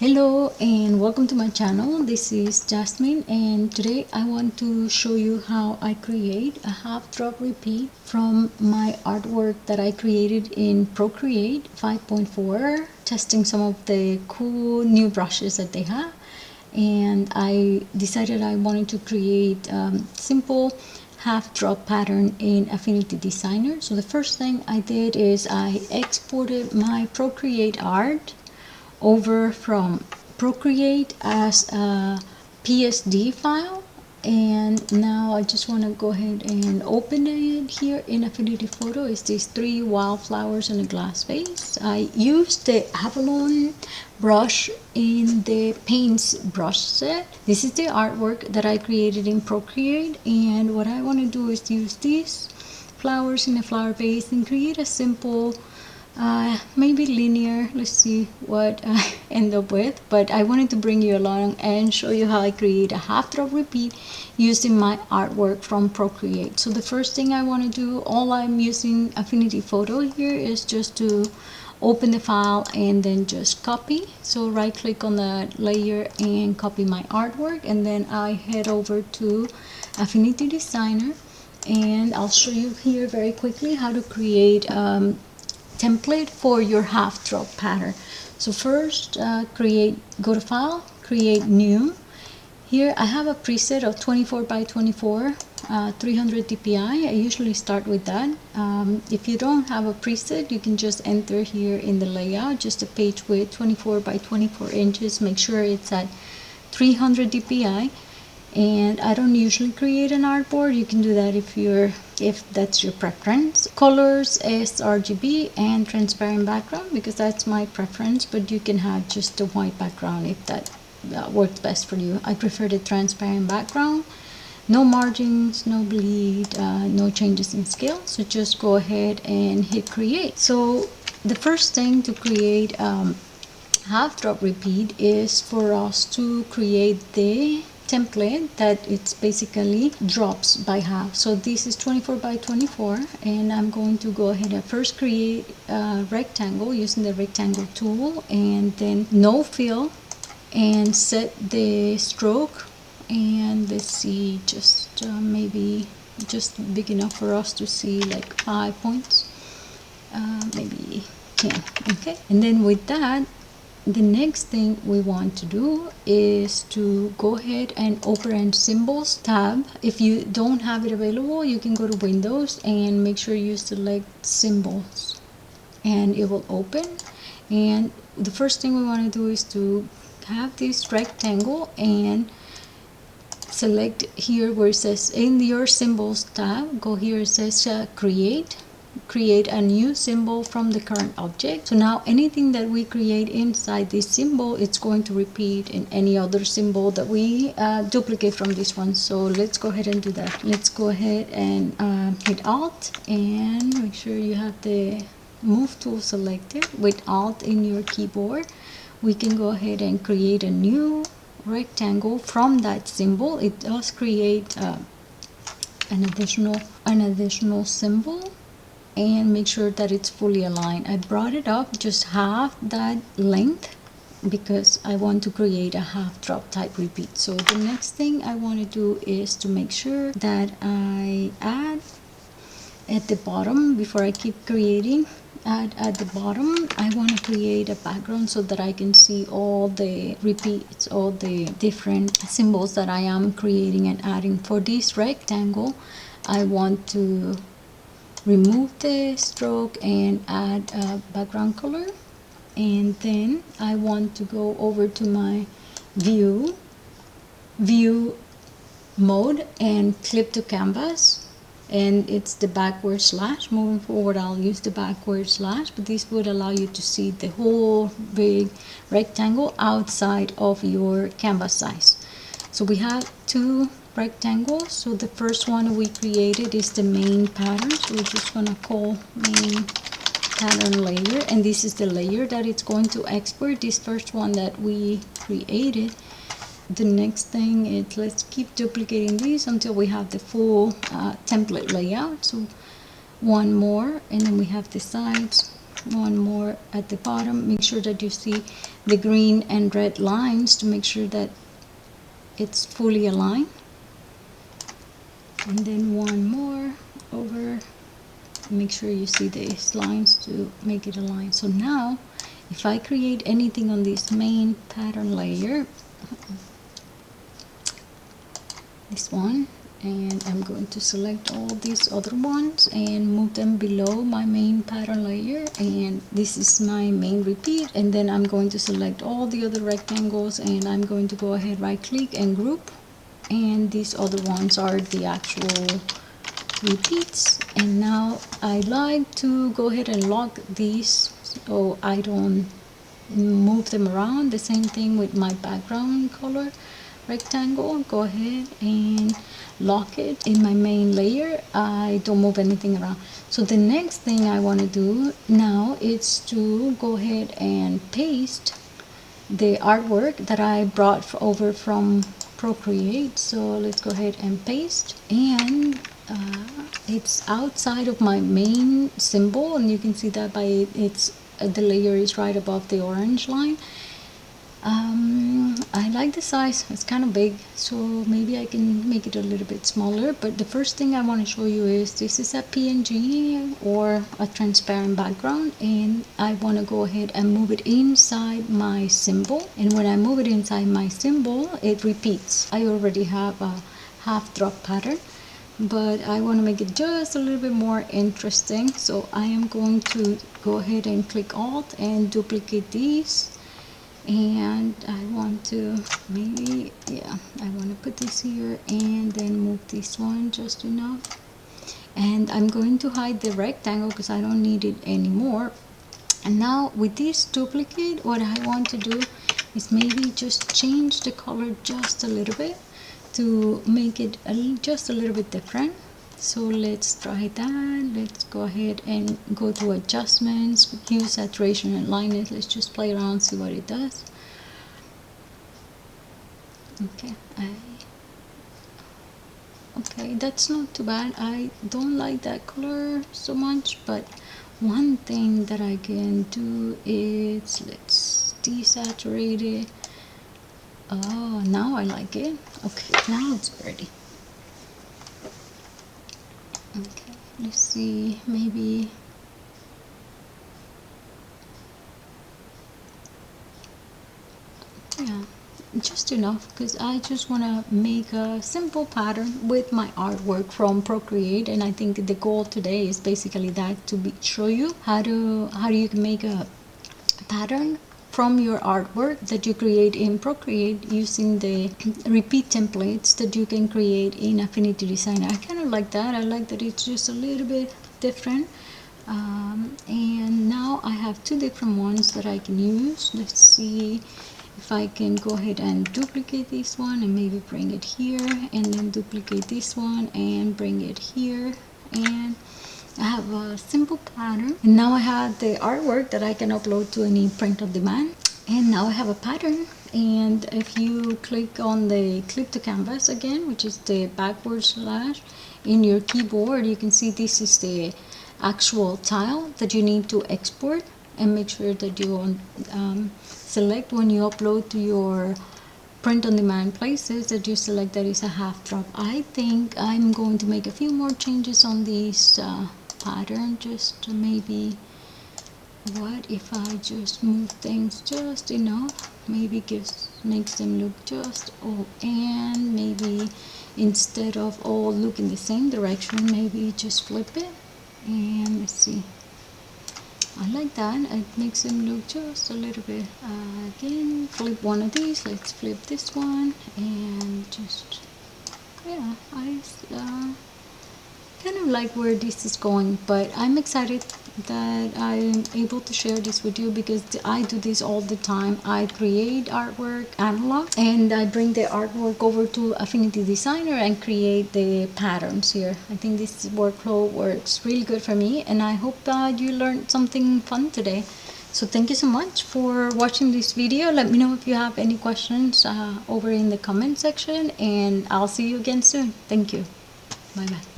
Hello and welcome to my channel. This is Jasmine, and today I want to show you how I create a half drop repeat from my artwork that I created in Procreate 5.4, testing some of the cool new brushes that they have. And I decided I wanted to create simple half drop pattern in Affinity Designer. So the first thing I did is I exported my Procreate art over from Procreate as a PSD file, and now I just want to go ahead and open it here in Affinity Photo. It's these 3 wildflowers in a glass vase. I used the Avalon brush in the paints brush set. This is the artwork that I created in Procreate, and what I want to do is use these flowers in a flower vase and create a simple maybe linear. Let's see what I end up with, but I wanted to bring you along and show you how I create a half drop repeat using my artwork from Procreate. So the first thing I want to do, all I'm using Affinity Photo here, is just to open the file and then just copy. So right click on the layer and copy my artwork, and then I head over to Affinity Designer and I'll show you here very quickly how to create template for your half drop pattern. So first go to file, create new. Here I have a preset of 24 by 24 300 dpi. I usually start with that. If you don't have a preset, you can just enter here in the layout just a page width 24 by 24 inches. Make sure it's at 300 dpi. And I don't usually create an artboard. You can do that if that's your preference. Colors is RGB and transparent background because that's my preference, but you can have just a white background if that works best for you. I prefer the transparent background. No margins, no bleed, no changes in scale. So just go ahead and hit create. So the first thing to create half drop repeat is for us to create the template that it's basically drops by half. So this is 24 by 24, and I'm going to go ahead and first create a rectangle using the rectangle tool, and then no fill, and set the stroke, and let's see, just maybe just big enough for us to see, like 5 points, maybe 10. Okay, and then with that, the next thing we want to do is to go ahead and open Symbols tab. If you don't have it available, you can go to Windows and make sure you select Symbols, and it will open. And the first thing we want to do is to have this rectangle and select here where it says in your Symbols tab, go here, it says create a new symbol from the current object. So now anything that we create inside this symbol, it's going to repeat in any other symbol that we duplicate from this one. So let's go ahead and do that. Let's go ahead and hit Alt and make sure you have the move tool selected. With Alt in your keyboard, we can go ahead and create a new rectangle from that symbol. It does create an additional symbol, and make sure that it's fully aligned. I brought it up just half that length because I want to create a half drop type repeat. So the next thing I want to do is to make sure that I add at the bottom, before I keep creating, at the bottom I want to create a background so that I can see all the repeats, all the different symbols that I am creating and adding. For this rectangle, I want to remove the stroke and add a background color, and then I want to go over to my view mode and clip to canvas, and it's the backward slash. Moving forward, I'll use the backward slash, but this would allow you to see the whole big rectangle outside of your canvas size. So we have 2 rectangles. So the first one we created is the main pattern, so we're just gonna call main pattern layer, and this is the layer that it's going to export, this first one that we created. The next thing is, let's keep duplicating these until we have the full template layout. So one more, and then we have the sides, one more at the bottom. Make sure that you see the green and red lines to make sure that it's fully aligned. And then one more over. Make sure you see these lines to make it align. So now if I create anything on this main pattern layer, this one, and I'm going to select all these other ones and move them below my main pattern layer, and this is my main repeat, and then I'm going to select all the other rectangles and I'm going to go ahead, right click and group, and these other ones are the actual repeats. And now I like to go ahead and lock these so I don't move them around. The same thing with my background color rectangle. Go ahead and lock it in my main layer. I don't move anything around. So the next thing I want to do now is to go ahead and paste the artwork that I brought over from Procreate. So let's go ahead and paste, and it's outside of my main symbol, and you can see that by it's the layer is right above the orange line. I like the size, it's kind of big, so maybe I can make it a little bit smaller. But the first thing I want to show you is this is a PNG or a transparent background, and I want to go ahead and move it inside my symbol. And when I move it inside my symbol, it repeats. I already have a half drop pattern, but I want to make it just a little bit more interesting. So I am going to go ahead and click Alt and duplicate these. And I want to maybe, yeah, I want to put this here and then move this one just enough. And I'm going to hide the rectangle because I don't need it anymore. And now with this duplicate, what I want to do is maybe just change the color just a little bit to make it just a little bit different. So let's try that. Let's go ahead and go to adjustments, use saturation and lightness. Let's just play around, see what it does. Okay, okay, that's not too bad. I don't like that color so much, but one thing that I can do is let's desaturate it. Oh, now I like it. Okay, now it's pretty. Okay, let's see, maybe yeah, just enough, because I just want to make a simple pattern with my artwork from Procreate. And I think the goal today is basically that, to show you how you can make a pattern from your artwork that you create in Procreate using the repeat templates that you can create in Affinity Designer. I kind of like that. I like that it's just a little bit different. And now I have two different ones that I can use. Let's see if I can go ahead and duplicate this one and maybe bring it here, and then duplicate this one and bring it here. And I have a simple pattern, and now I have the artwork that I can upload to any print on demand. And now I have a pattern. And if you click on the clip to canvas again, which is the backward slash in your keyboard, you can see this is the actual tile that you need to export. And make sure that you select when you upload to your print on demand places that you select that is a half drop. I think I'm going to make a few more changes on this pattern, just to maybe, what if I just move things just enough, maybe makes them look just, oh, and maybe instead of all look in the same direction, maybe just flip it. And let's see, I like that. It makes them look just a little bit. Again, flip one of these. Let's flip this one and just, yeah, I kind of like where this is going, but I'm excited that I'm able to share this with you because I do this all the time. I create artwork analog and I bring the artwork over to Affinity Designer and create the patterns here. I think this workflow works really good for me, and I hope that you learned something fun today. So thank you so much for watching this video. Let me know if you have any questions over in the comment section, and I'll see you again soon. Thank you. Bye bye.